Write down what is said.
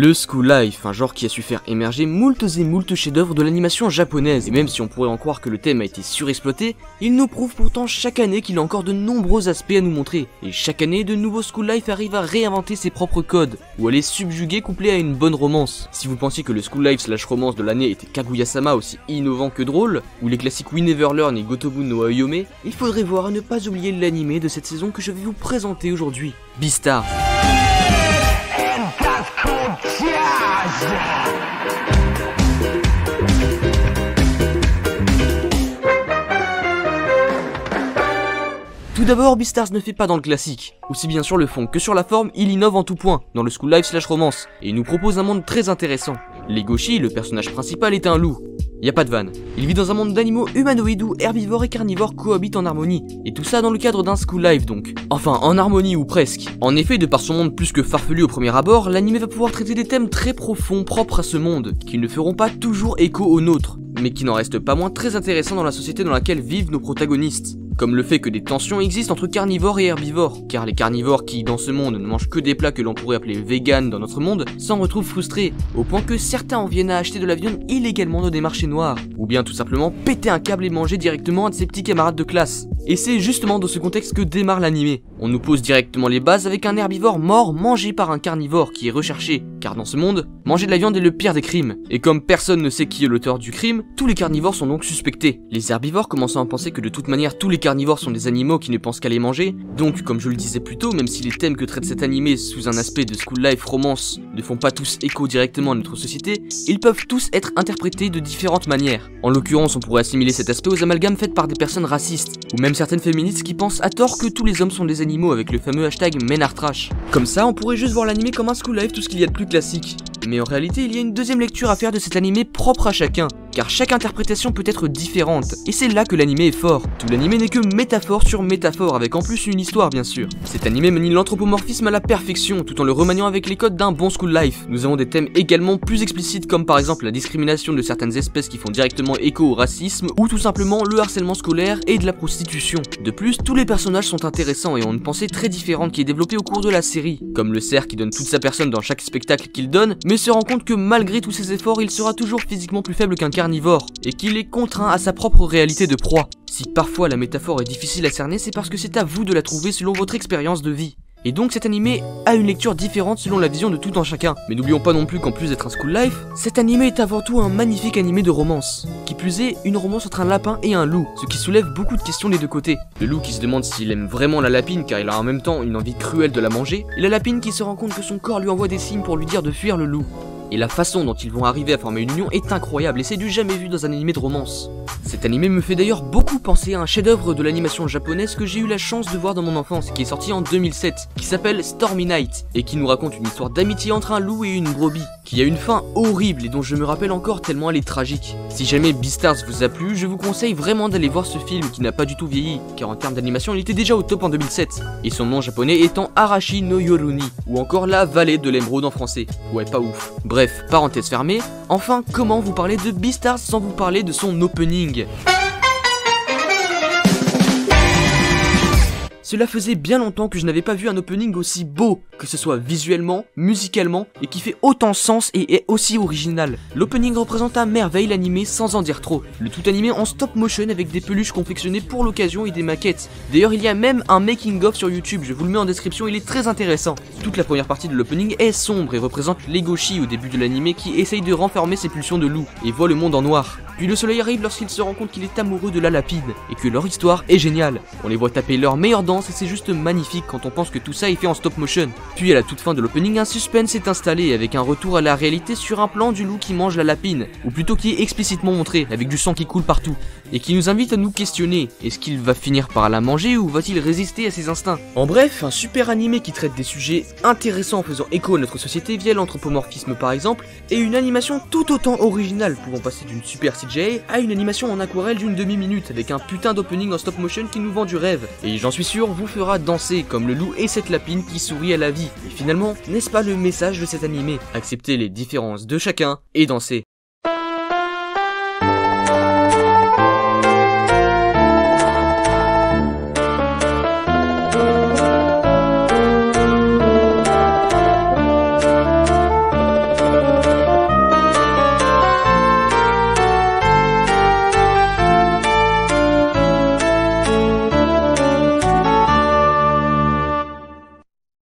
Le School Life, un genre qui a su faire émerger moultes et moultes chefs-d'œuvre de l'animation japonaise, et même si on pourrait en croire que le thème a été surexploité, il nous prouve pourtant chaque année qu'il a encore de nombreux aspects à nous montrer, et chaque année de nouveaux School Life arrivent à réinventer ses propres codes, ou à les subjuguer couplés à une bonne romance. Si vous pensiez que le School Life / romance de l'année était Kaguya-sama aussi innovant que drôle, ou les classiques We Never Learn et Gotobu no Ayome, il faudrait voir et ne pas oublier l'animé de cette saison que je vais vous présenter aujourd'hui, Beastars. Tout d'abord, Beastars ne fait pas dans le classique. Aussi bien sur le fond que sur la forme, il innove en tout point, dans le School Life / romance, et il nous propose un monde très intéressant. Legoshi, le personnage principal, est un loup. Y a pas de vanne. Il vit dans un monde d'animaux humanoïdes où herbivores et carnivores cohabitent en harmonie, et tout ça dans le cadre d'un School Life donc. Enfin, en harmonie ou presque. En effet, de par son monde plus que farfelu au premier abord, l'anime va pouvoir traiter des thèmes très profonds propres à ce monde, qui ne feront pas toujours écho aux nôtres, mais qui n'en restent pas moins très intéressants dans la société dans laquelle vivent nos protagonistes. Comme le fait que des tensions existent entre carnivores et herbivores, car les carnivores qui, dans ce monde, ne mangent que des plats que l'on pourrait appeler vegan dans notre monde, s'en retrouvent frustrés, au point que certains en viennent à acheter de la viande illégalement dans des marchés noirs, ou bien tout simplement péter un câble et manger directement un de ses petits camarades de classe. Et c'est justement dans ce contexte que démarre l'animé. On nous pose directement les bases avec un herbivore mort mangé par un carnivore qui est recherché, car dans ce monde, manger de la viande est le pire des crimes. Et comme personne ne sait qui est l'auteur du crime, tous les carnivores sont donc suspectés. Les herbivores commençant à penser que de toute manière tous les carnivores sont des animaux qui ne pensent qu'à les manger, donc comme je le disais plus tôt, même si les thèmes que traite cet animé sous un aspect de School Life romance ne font pas tous écho directement à notre société, ils peuvent tous être interprétés de différentes manières. En l'occurrence, on pourrait assimiler cet aspect aux amalgames faits par des personnes racistes, ou même certaines féministes qui pensent à tort que tous les hommes sont des animaux avec le fameux hashtag #menartrash. Comme ça, on pourrait juste voir l'animé comme un School Life, tout ce qu'il y a de plus classique. Mais en réalité, il y a une deuxième lecture à faire de cet animé propre à chacun, car chaque interprétation peut être différente, et c'est là que l'animé est fort. Tout l'animé n'est que métaphore sur métaphore, avec en plus une histoire bien sûr. Cet animé manie l'anthropomorphisme à la perfection, tout en le remaniant avec les codes d'un bon School Life. Nous avons des thèmes également plus explicites comme par exemple la discrimination de certaines espèces qui font directement écho au racisme, ou tout simplement le harcèlement scolaire et de la prostitution. De plus, tous les personnages sont intéressants et ont une pensée très différente qui est développée au cours de la série, comme le cerf qui donne toute sa personne dans chaque spectacle qu'il donne, mais se rend compte que malgré tous ses efforts, il sera toujours physiquement plus faible qu'un carnivore, et qu'il est contraint à sa propre réalité de proie. Si parfois la métaphore est difficile à cerner, c'est parce que c'est à vous de la trouver selon votre expérience de vie. Et donc cet animé a une lecture différente selon la vision de tout un chacun. Mais n'oublions pas non plus qu'en plus d'être un School Life, cet animé est avant tout un magnifique animé de romance. Qui plus est, une romance entre un lapin et un loup, ce qui soulève beaucoup de questions des deux côtés. Le loup qui se demande s'il aime vraiment la lapine car il a en même temps une envie cruelle de la manger, et la lapine qui se rend compte que son corps lui envoie des signes pour lui dire de fuir le loup. Et la façon dont ils vont arriver à former une union est incroyable et c'est du jamais vu dans un animé de romance. Cet animé me fait d'ailleurs beaucoup penser à un chef-d'œuvre de l'animation japonaise que j'ai eu la chance de voir dans mon enfance, qui est sorti en 2007, qui s'appelle Stormy Night, et qui nous raconte une histoire d'amitié entre un loup et une brebis, qui a une fin horrible et dont je me rappelle encore tellement elle est tragique. Si jamais Beastars vous a plu, je vous conseille vraiment d'aller voir ce film qui n'a pas du tout vieilli, car en termes d'animation il était déjà au top en 2007, et son nom japonais étant Arashi no Yoruni, ou encore La Vallée de l'Émeraude en français. Ouais, pas ouf. Bref, parenthèse fermée, enfin comment vous parler de Beastars sans vous parler de son opening? Cela faisait bien longtemps que je n'avais pas vu un opening aussi beau, que ce soit visuellement, musicalement, et qui fait autant sens et est aussi original. L'opening représente à merveille l'animé sans en dire trop. Le tout animé en stop motion avec des peluches confectionnées pour l'occasion et des maquettes. D'ailleurs il y a même un making of sur YouTube, je vous le mets en description, il est très intéressant. Toute la première partie de l'opening est sombre et représente Legoshi au début de l'animé qui essaye de renfermer ses pulsions de loup et voit le monde en noir. Puis le soleil arrive lorsqu'il se rend compte qu'il est amoureux de la lapine et que leur histoire est géniale. On les voit taper leur meilleure danse et c'est juste magnifique quand on pense que tout ça est fait en stop motion. Puis à la toute fin de l'opening, un suspense est installé avec un retour à la réalité sur un plan du loup qui mange la lapine, ou plutôt qui est explicitement montré avec du sang qui coule partout, et qui nous invite à nous questionner. Est-ce qu'il va finir par la manger ou va-t-il résister à ses instincts? En bref, un super animé qui traite des sujets intéressants en faisant écho à notre société via l'anthropomorphisme par exemple, et une animation tout autant originale pouvant passer d'une super CGI à une animation en aquarelle d'une demi-minute avec un putain d'opening en stop motion qui nous vend du rêve. Et j'en suis sûr, vous fera danser comme le loup et cette lapine qui sourit à la vie. Et finalement, n'est-ce pas le message de cet animé? Accepter les différences de chacun et danser.